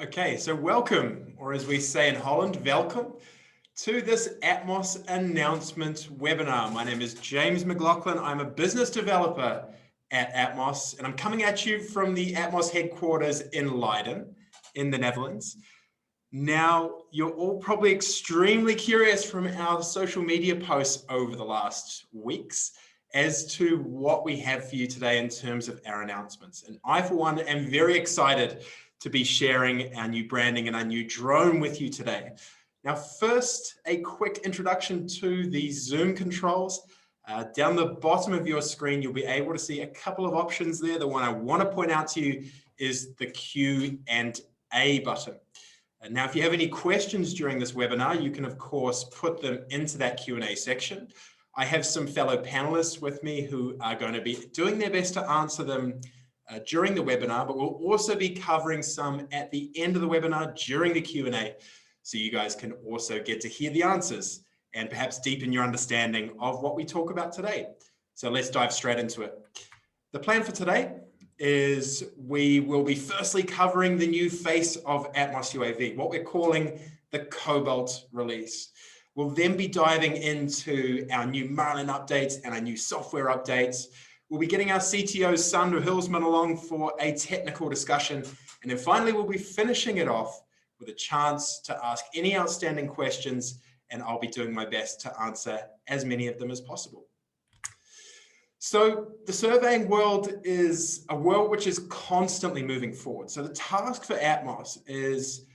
Okay, so welcome, or as we say in Holland, welcome to this Atmos announcement webinar. My name is James McLaughlin. I'm a business developer at Atmos, and I'm coming at you from the Atmos headquarters in Leiden, in the Netherlands. Now, you're all probably extremely curious from our social media posts over the last weeks as to what we have for you today in terms of our announcements. And I, for one, am very excited to be sharing our new branding and our new drone with you today. Now, first, a quick introduction to the Zoom controls. Down the bottom of your screen, you'll be able to see a couple of options there. The one I want to point out to you is the Q&A button. Now, if you have any questions during this webinar, you can, of course, put them into that Q&A section. I have some fellow panelists with me who are going to be doing their best to answer them during the webinar, but we'll also be covering some at the end of the webinar during the Q&A, so you guys can also get to hear the answers and perhaps deepen your understanding of what we talk about today. So let's dive straight into it. The plan for today is we will be firstly covering the new face of Atmos UAV, what we're calling the Cobalt release. We'll then be diving into our new Marlyn updates and our new software updates. We'll be getting our CTO, Sandra Hilsman, along for a technical discussion. And then finally, we'll be finishing it off with a chance to ask any outstanding questions, and I'll be doing my best to answer as many of them as possible. So the surveying world is a world which is constantly moving forward. So the task for Atmos is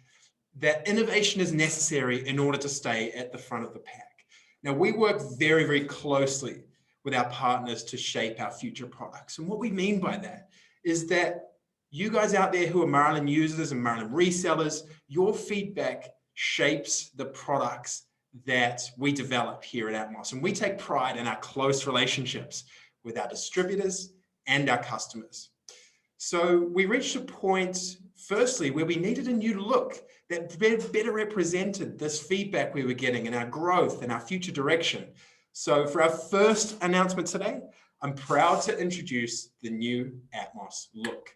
that innovation is necessary in order to stay at the front of the pack. Now, we work very, very closely with our partners to shape our future products. And what we mean by that is that you guys out there who are Marlyn users and Marlyn resellers, your feedback shapes the products that we develop here at Atmos. And we take pride in our close relationships with our distributors and our customers. So we reached a point, firstly, where we needed a new look that better represented this feedback we were getting and our growth and our future direction. So for our first announcement today, I'm proud to introduce the new Atmos Look.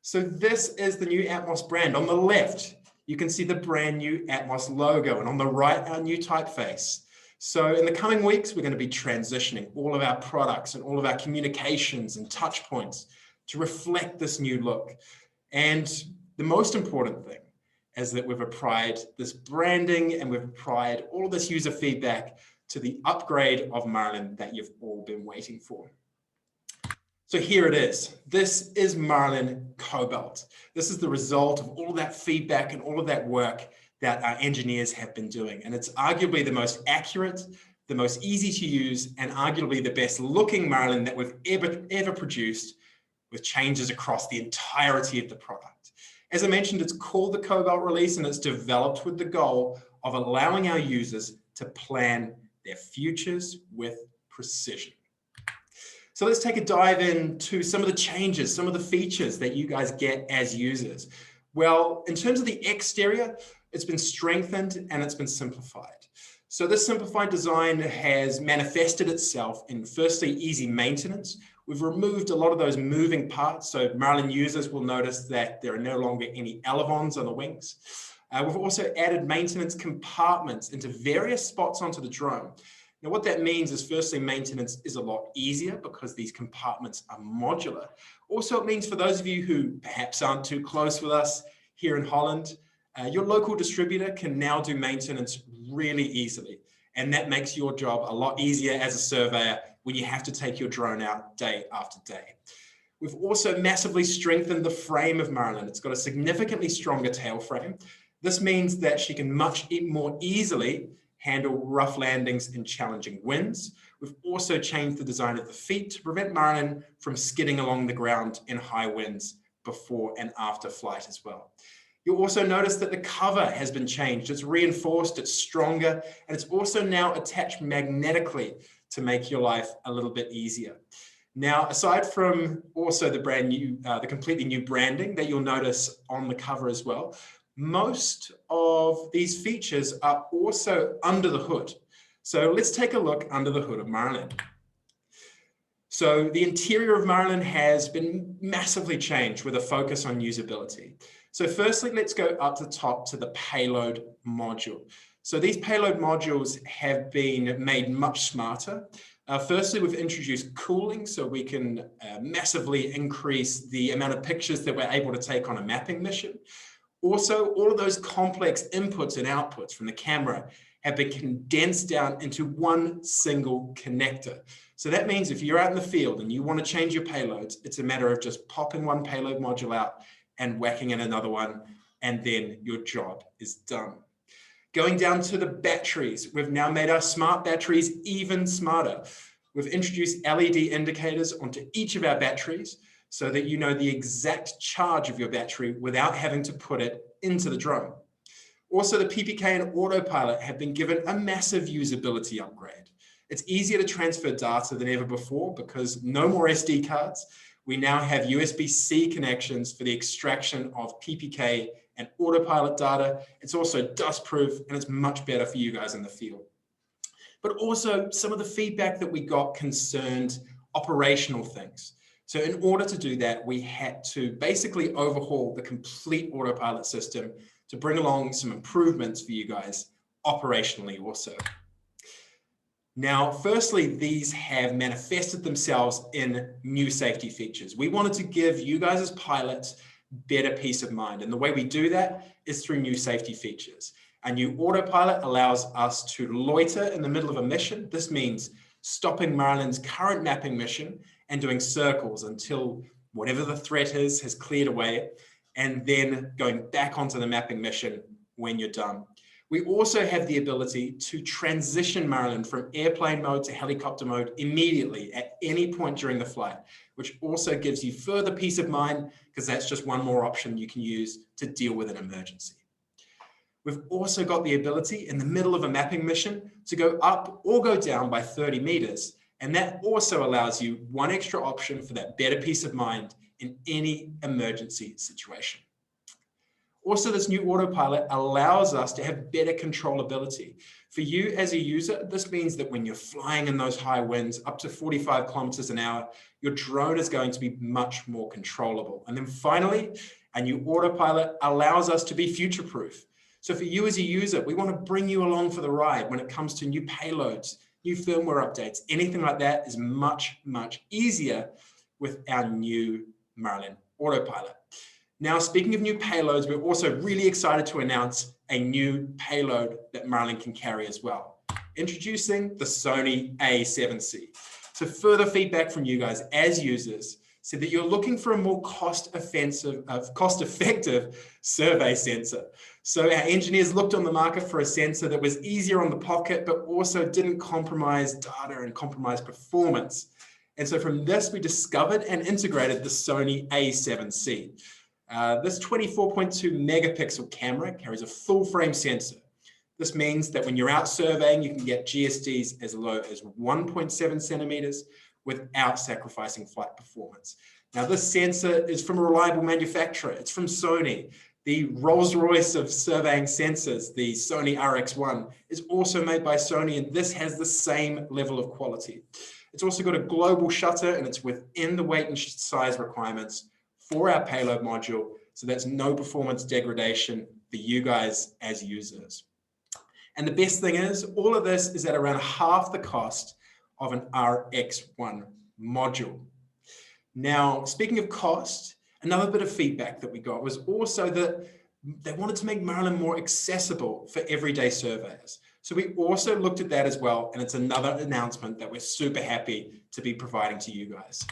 So this is the new Atmos brand. On the left, you can see the brand new Atmos logo, and on the right, our new typeface. So in the coming weeks, we're going to be transitioning all of our products and all of our communications and touch points to reflect this new look. And the most important thing is that we've applied this branding and we've applied all of this user feedback to the upgrade of Marlyn that you've all been waiting for. So here it is. This is Marlyn Cobalt. This is the result of all that feedback and all of that work that our engineers have been doing. And it's arguably the most accurate, the most easy to use, and arguably the best looking Marlyn that we've ever produced, with changes across the entirety of the product. As I mentioned, it's called the Cobalt release, and it's developed with the goal of allowing our users to plan their futures with precision. So let's take a dive into some of the changes, some of the features that you guys get as users. Well, in terms of the exterior, it's been strengthened and it's been simplified. So this simplified design has manifested itself in, firstly, easy maintenance. We've removed a lot of those moving parts, so Marlyn users will notice that there are no longer any elevons on the wings. We've also added maintenance compartments into various spots onto the drone. Now, what that means is, firstly, maintenance is a lot easier because these compartments are modular. Also, it means for those of you who perhaps aren't too close with us here in Holland, your local distributor can now do maintenance really easily. And that makes your job a lot easier as a surveyor when you have to take your drone out day after day. We've also massively strengthened the frame of Marlyn. It's got a significantly stronger tail frame. This means that she can much more easily handle rough landings in challenging winds. We've also changed the design of the feet to prevent Marlyn from skidding along the ground in high winds before and after flight as well. You'll also notice that the cover has been changed. It's reinforced, it's stronger, and it's also now attached magnetically to make your life a little bit easier. Now, aside from also the brand new, the completely new branding that you'll notice on the cover as well, most of these features are also under the hood. So let's take a look under the hood of Marlyn. So the interior of Marlyn has been massively changed with a focus on usability. So firstly, let's go up the top to the payload module. So these payload modules have been made much smarter. Firstly, we've introduced cooling so we can massively increase the amount of pictures that we're able to take on a mapping mission. Also, all of those complex inputs and outputs from the camera have been condensed down into one single connector. So that means if you're out in the field and you want to change your payloads, it's a matter of just popping one payload module out and whacking in another one, and then your job is done. Going down to the batteries, we've now made our smart batteries even smarter. We've introduced LED indicators onto each of our batteries so that you know the exact charge of your battery without having to put it into the drone. Also, the PPK and autopilot have been given a massive usability upgrade. It's easier to transfer data than ever before because no more SD cards. We now have USB-C connections for the extraction of PPK and autopilot data. It's also dust-proof and it's much better for you guys in the field. But also some of the feedback that we got concerned operational things. So in order to do that, we had to basically overhaul the complete autopilot system to bring along some improvements for you guys operationally also. Now, firstly, these have manifested themselves in new safety features. We wanted to give you guys as pilots better peace of mind. And the way we do that is through new safety features. A new autopilot allows us to loiter in the middle of a mission. This means stopping Marlyn's current mapping mission and doing circles until whatever the threat is has cleared away, and then going back onto the mapping mission when you're done. We also have the ability to transition Marlyn from airplane mode to helicopter mode immediately at any point during the flight, which also gives you further peace of mind because that's just one more option you can use to deal with an emergency. We've also got the ability in the middle of a mapping mission to go up or go down by 30 meters. And that also allows you one extra option for that better peace of mind in any emergency situation. Also, this new autopilot allows us to have better controllability. For you as a user, this means that when you're flying in those high winds up to 45 kilometers an hour, your drone is going to be much more controllable. And then finally, a new autopilot allows us to be future-proof. So for you as a user, we want to bring you along for the ride when it comes to new payloads, new firmware updates, anything like that is much, much easier with our new Marlyn autopilot. Now, speaking of new payloads, we're also really excited to announce a new payload that Marlyn can carry as well. Introducing the Sony A7c. So further feedback from you guys as users said that you're looking for a more cost-effective survey sensor. So our engineers looked on the market for a sensor that was easier on the pocket, but also didn't compromise data and compromise performance. And so from this, we discovered and integrated the Sony A7c. This 24.2 megapixel camera carries a full frame sensor. This means that when you're out surveying, you can get GSDs as low as 1.7 centimeters without sacrificing flight performance. Now, this sensor is from a reliable manufacturer. It's from Sony. The Rolls-Royce of surveying sensors, the Sony RX1, is also made by Sony, and this has the same level of quality. It's also got a global shutter, and it's within the weight and size requirements for our payload module, so that's no performance degradation for you guys as users. And the best thing is, all of this is at around half the cost of an RX1 module. Now, speaking of cost, another bit of feedback that we got was also that they wanted to make Marlyn more accessible for everyday surveyors. So we also looked at that as well, and it's another announcement that we're super happy to be providing to you guys.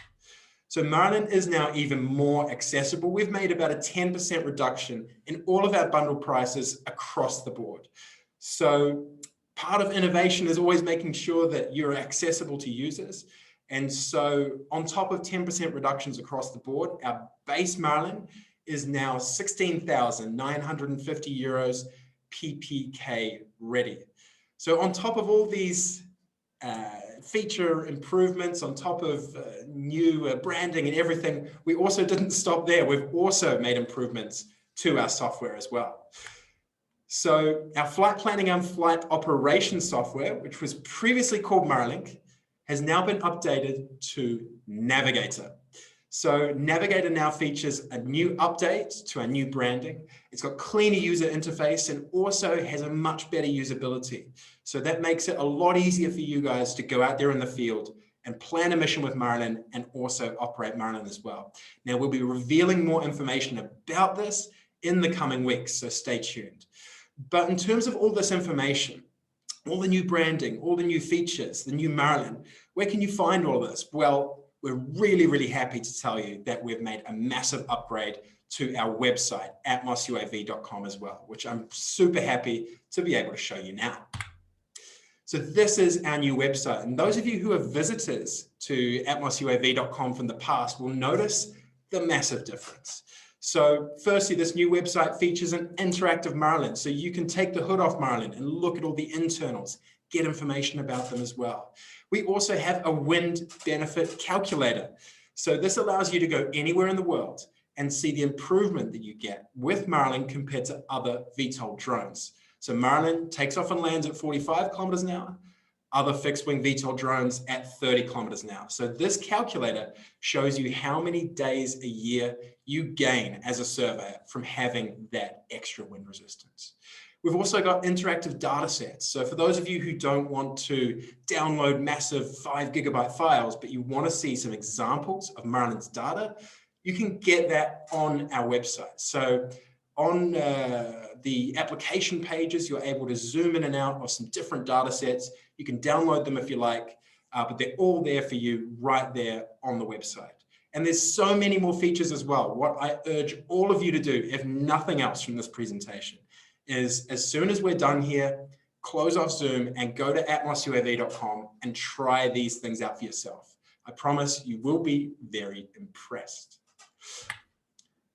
So Marlyn is now even more accessible. We've made about a 10% reduction in all of our bundle prices across the board. So part of innovation is always making sure that you're accessible to users. And so on top of 10% reductions across the board, our base Marlyn is now 16,950 euros PPK ready. So on top of all these feature improvements, on top of new branding and everything, we also didn't stop there. We've also made improvements to our software as well. So our flight planning and flight operations software, which was previously called Marlyn, has now been updated to Navigator. So Navigator now features a new update to our new branding. It's got cleaner user interface and also has a much better usability. So that makes it a lot easier for you guys to go out there in the field and plan a mission with Marlyn and also operate Marlyn as well. Now we'll be revealing more information about this in the coming weeks, so stay tuned. But in terms of all this information, all the new branding, all the new features, the new Marlyn, where can you find all this? Well, we're really, really happy to tell you that we've made a massive upgrade to our website, atmosuav.com as well, which I'm super happy to be able to show you now. So this is our new website. And those of you who are visitors to atmosuav.com from the past will notice the massive difference. So firstly, this new website features an interactive Marlyn. So you can take the hood off Marlyn and look at all the internals, get information about them as well. We also have a wind benefit calculator. So this allows you to go anywhere in the world and see the improvement that you get with Marlyn compared to other VTOL drones. So Marlyn takes off and lands at 45 kilometers an hour, other fixed wing VTOL drones at 30 kilometers an hour. So this calculator shows you how many days a year you gain as a surveyor from having that extra wind resistance. We've also got interactive data sets. So for those of you who don't want to download massive 5 gigabyte files, but you want to see some examples of Marlyn's data, you can get that on our website. So on the application pages, you're able to zoom in and out of some different data sets. You can download them if you like, but they're all there for you right there on the website. And there's so many more features as well. What I urge all of you to do, if nothing else from this presentation, is as soon as we're done here, close off Zoom and go to atmosuav.com and try these things out for yourself. I promise you will be very impressed.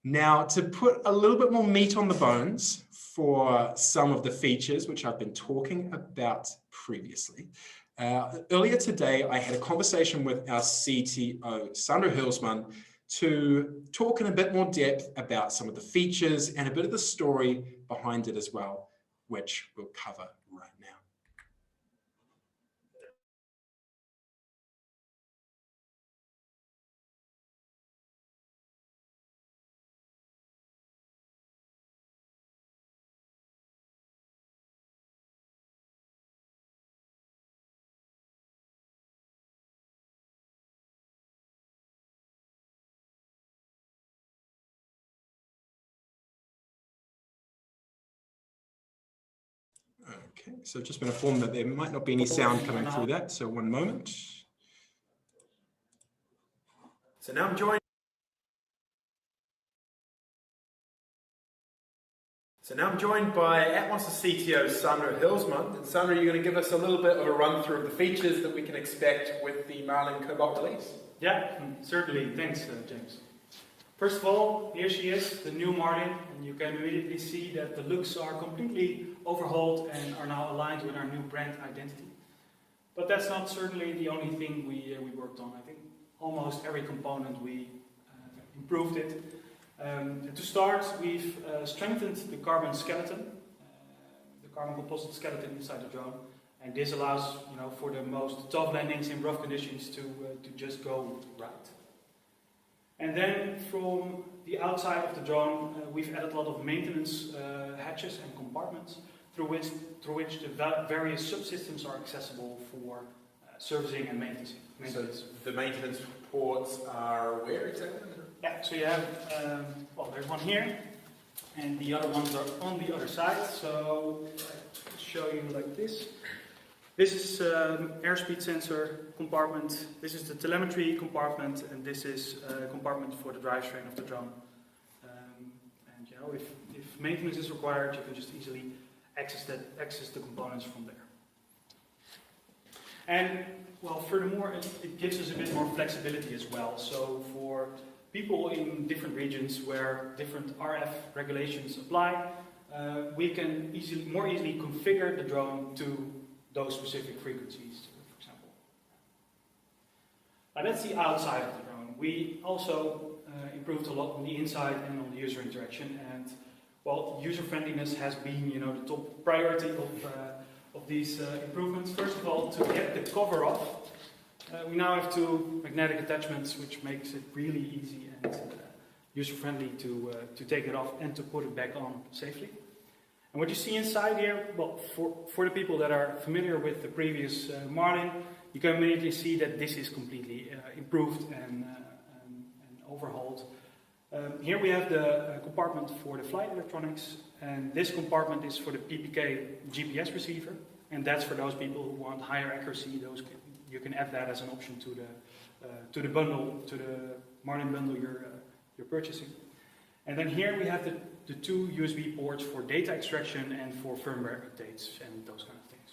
Now, to put a little bit more meat on the bones for some of the features which I've been talking about previously, earlier today, I had a conversation with our CTO, Sandra Hurlsman, to talk in a bit more depth about some of the features and a bit of the story behind it as well, which we'll cover right now. Okay, so I've just been informed that there might not be any sound coming through that, so one moment. So now I'm joined. By Atmos' CTO, Sandra Hurlsman. And Sandra, you're going to give us a little bit of a run through of the features that we can expect with the Marlyn Cobalt release. Yeah, certainly. Thanks, James. First of all, here she is, the new Marlyn, and you can immediately see that the looks are completely overhauled and are now aligned with our new brand identity. But that's not certainly the only thing we worked on. I think almost every component we improved it. To start, we've strengthened the carbon skeleton, the carbon composite skeleton inside the drone, and this allows, for the most tough landings in rough conditions to just go right. And then from the outside of the drone, we've added a lot of maintenance hatches and compartments through which the various subsystems are accessible for servicing and maintenance. So the maintenance ports are where exactly? Yeah, so you have, well, there's one here, and the other ones are on the other side. So I'll show you like this. This is airspeed sensor compartment, this is the telemetry compartment, and this is a compartment for the drivetrain of the drone. And if maintenance is required, you can just easily access the components from there. And well, furthermore, it gives us a bit more flexibility as well. So for people in different regions where different RF regulations apply, we can more easily configure the drone to those specific frequencies, for example. Now that's the outside of the drone. We also improved a lot on the inside and on the user interaction, and well, user friendliness has been, the top priority of these improvements. First of all, to get the cover off, we now have two magnetic attachments, which makes it really easy and user-friendly to take it off and to put it back on safely. And what you see inside here, well, for the people that are familiar with the previous Marlyn, you can immediately see that this is completely improved and overhauled. Here we have the compartment for the flight electronics, and this compartment is for the PPK GPS receiver, and that's for those people who want higher accuracy. You can add that as an option to the bundle, to the Marlyn bundle you're purchasing. And then here we have the two USB ports for data extraction and for firmware updates and those kind of things.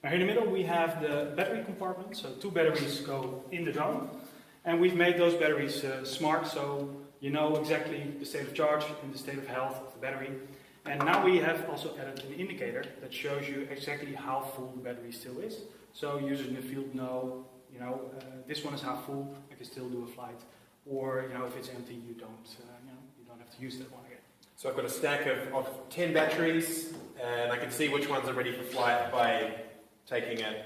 Now here in the middle we have the battery compartment, so two batteries go in the drone. And we've made those batteries smart, so you know exactly the state of charge and the state of health of the battery. And now we have also added an indicator that shows you exactly how full the battery still is. So users in the field know, this one is half full, I can still do a flight. Or, if it's empty, you don't have to use that one again. So I've got a stack of 10 batteries, and I can see which ones are ready for flight by taking it,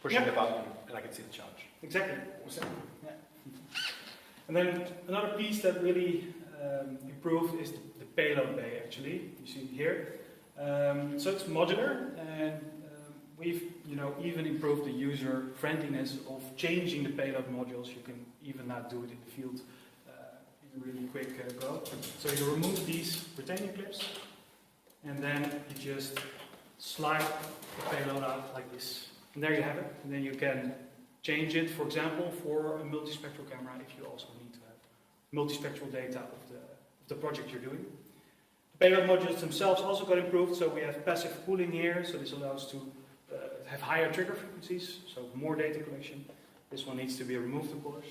pushing the button, and I can see the charge. Exactly. Awesome. Yeah. And then another piece that really improved is the Payload Bay, actually. You see it here. So it's modular, and we've even improved the user friendliness of changing the payload modules. You can even now do it in the field in a really quick go. So you remove these retaining clips, and then you just slide the payload out like this. And there you have it. And then you can change it, for example, for a multispectral camera if you also need to have multispectral data of the project you're doing. The payload modules themselves also got improved, so we have passive cooling here, so this allows to have higher trigger frequencies, so more data collection. This one needs to be removed, of course.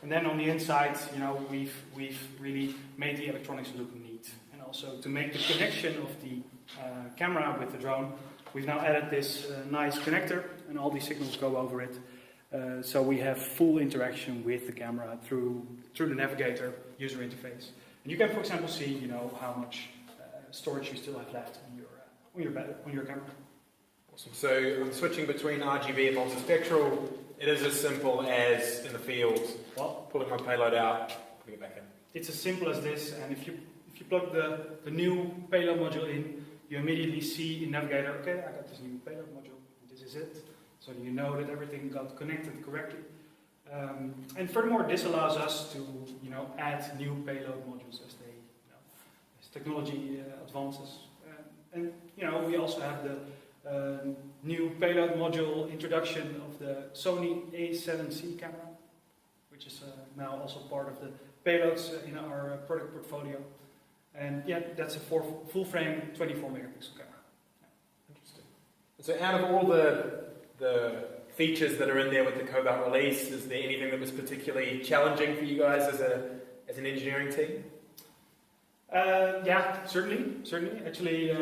And then on the inside, we've really made the electronics look neat. And also to make the connection of the camera with the drone, we've now added this nice connector, and all these signals go over it. So we have full interaction with the camera through the navigator user interface. And you can, for example, see how much storage you still have left on your camera. Awesome. So I'm switching between RGB and multispectral. It is as simple as in the field, pulling my payload out, putting it back in. It's as simple as this, and if you plug the new payload module in, you immediately see in Navigator, okay, I got this new payload module, this is it. So you know that everything got connected correctly. And furthermore, this allows us to add new payload modules as technology advances. And we also have the new payload module introduction of the Sony A7c camera, which is now also part of the payloads in our product portfolio. And yeah, that's a full frame 24 megapixel camera. Yeah. Interesting. So out of all the features that are in there with the Cobalt release, is there anything that was particularly challenging for you guys as an engineering team? Yeah, certainly. Actually,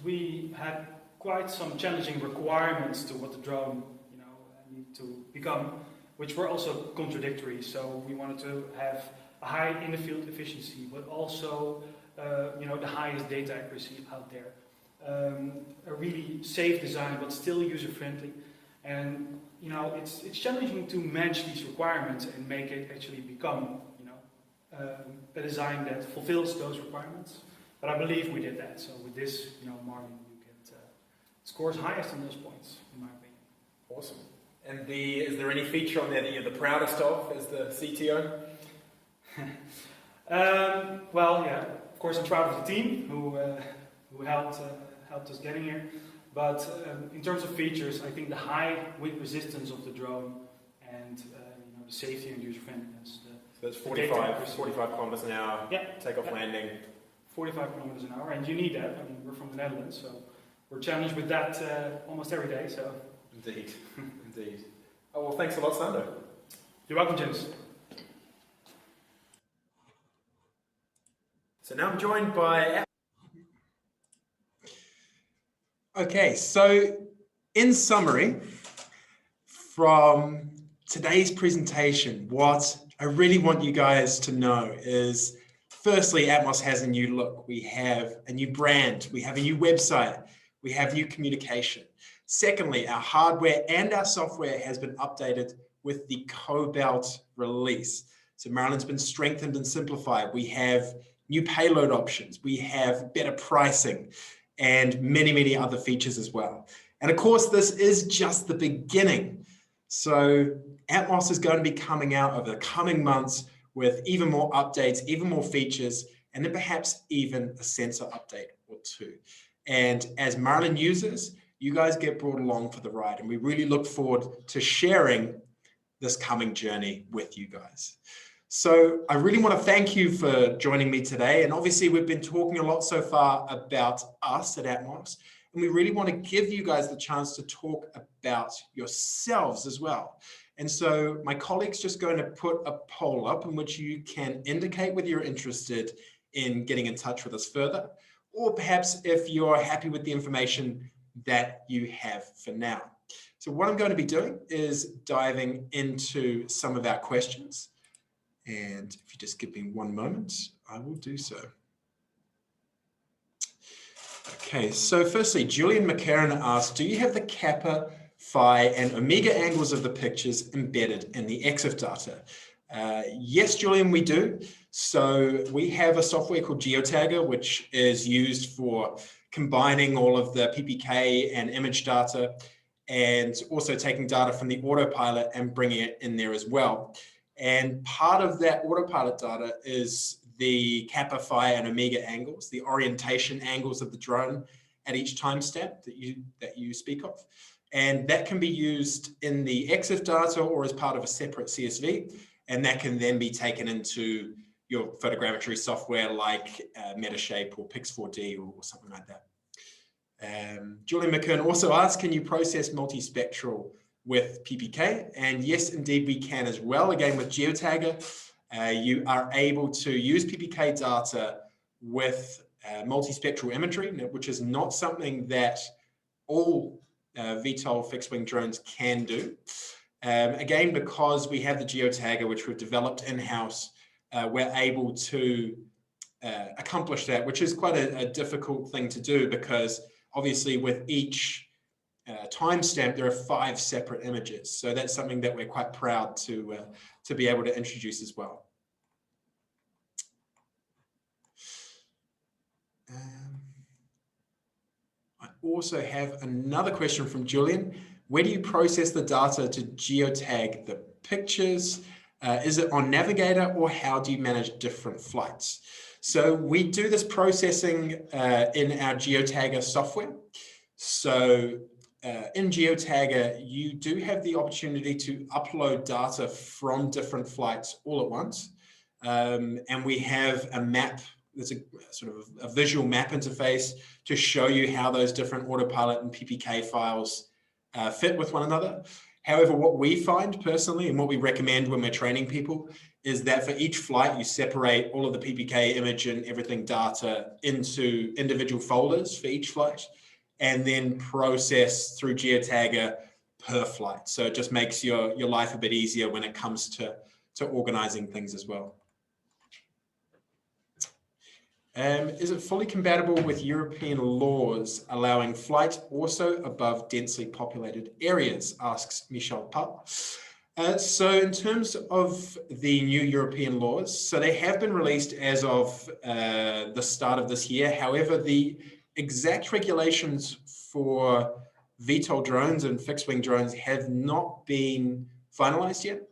we had quite some challenging requirements to what the drone, need to become, which were also contradictory. So we wanted to have a high in-the-field efficiency, but also, the highest data accuracy out there. A really safe design, but still user-friendly. And it's challenging to match these requirements and make it actually become, a design that fulfills those requirements. But I believe we did that. So with this, Marlyn, you get scores highest on those points, in my opinion. Awesome. And is there any feature on there that you're the proudest of as the CTO? Well, yeah, of course I'm proud of the team who helped us getting here. But in terms of features, I think the high wind resistance of the drone and the safety and user friendliness. So that's 45 kilometers an hour, takeoff landing. 45 kilometers an hour, and you need that. I mean, we're from the Netherlands, so we're challenged with that almost every day. So. Indeed, indeed. Oh well, thanks a lot, Sando. You're welcome, James. So now I'm joined by. Okay, so in summary, from today's presentation, what I really want you guys to know is, firstly, Atmos has a new look. We have a new brand. We have a new website. We have new communication. Secondly, our hardware and our software has been updated with the Cobalt release. So Marlyn's been strengthened and simplified. We have new payload options. We have better pricing and many, many other features as well. And of course, this is just the beginning. So Atmos is going to be coming out over the coming months with even more updates, even more features, and then perhaps even a sensor update or two. And as Marlyn users, you guys get brought along for the ride, and we really look forward to sharing this coming journey with you guys. So I really want to thank you for joining me today. And obviously we've been talking a lot so far about us at Atmos, and we really want to give you guys the chance to talk about yourselves as well. And so my colleague's just going to put a poll up in which you can indicate whether you're interested in getting in touch with us further, or perhaps if you're happy with the information that you have for now. So what I'm going to be doing is diving into some of our questions. And if you just give me one moment, I will do so. Okay, so firstly, Julian McCarran asked, do you have the kappa, phi, and omega angles of the pictures embedded in the EXIF data? Yes, Julian, we do. So we have a software called GeoTagger, which is used for combining all of the PPK and image data, and also taking data from the autopilot and bringing it in there as well. And part of that autopilot data is the kappa, phi, and omega angles, the orientation angles of the drone at each timestamp that you speak of. And that can be used in the EXIF data or as part of a separate CSV. And that can then be taken into your photogrammetry software like Metashape or Pix4D or something like that. Julian McKern also asked, can you process multi-spectral with PPK? And yes, indeed we can as well. Again, with GeoTagger, you are able to use PPK data with multi-spectral imagery, which is not something that all VTOL fixed-wing drones can do. Again, because we have the GeoTagger, which we've developed in-house, we're able to accomplish that, which is quite a difficult thing to do, because obviously with each timestamp, there are 5 separate images. So that's something that we're quite proud to be able to introduce as well. I also have another question from Julian. Where do you process the data to geotag the pictures? Is it on Navigator, or how do you manage different flights? So we do this processing in our GeoTagger software. So in GeoTagger, you do have the opportunity to upload data from different flights all at once. And we have a map, there's a sort of a visual map interface to show you how those different autopilot and PPK files fit with one another. However, what we find personally, and what we recommend when we're training people, is that for each flight, you separate all of the PPK image and everything data into individual folders for each flight, and then process through GeoTagger per flight. So it just makes your life a bit easier when it comes to organizing things as well. Is it fully compatible with European laws allowing flight also above densely populated areas, asks Michel Pal. So in terms of the new European laws, so they have been released as of the start of this year. However, the exact regulations for VTOL drones and fixed-wing drones have not been finalized yet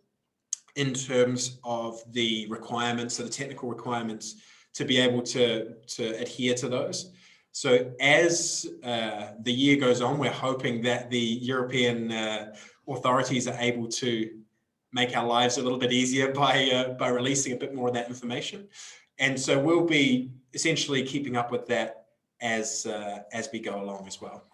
in terms of the requirements, so the technical requirements to be able to adhere to those. So as the year goes on, we're hoping that the European authorities are able to make our lives a little bit easier by releasing a bit more of that information. And so we'll be essentially keeping up with that as we go along as well.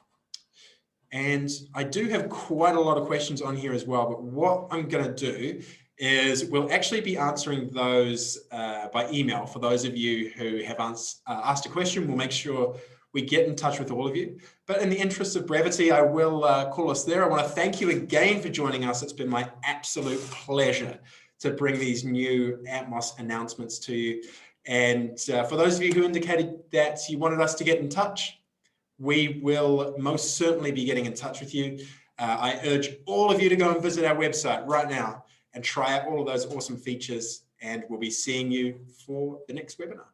And I do have quite a lot of questions on here as well, but what I'm going to do is we'll actually be answering those by email. For those of you who have asked a question, we'll make sure we get in touch with all of you. But in the interest of brevity, I will call us there. I want to thank you again for joining us. It's been my absolute pleasure to bring these new Atmos announcements to you. And for those of you who indicated that you wanted us to get in touch, we will most certainly be getting in touch with you. I urge all of you to go and visit our website right now and try out all of those awesome features, and we'll be seeing you for the next webinar.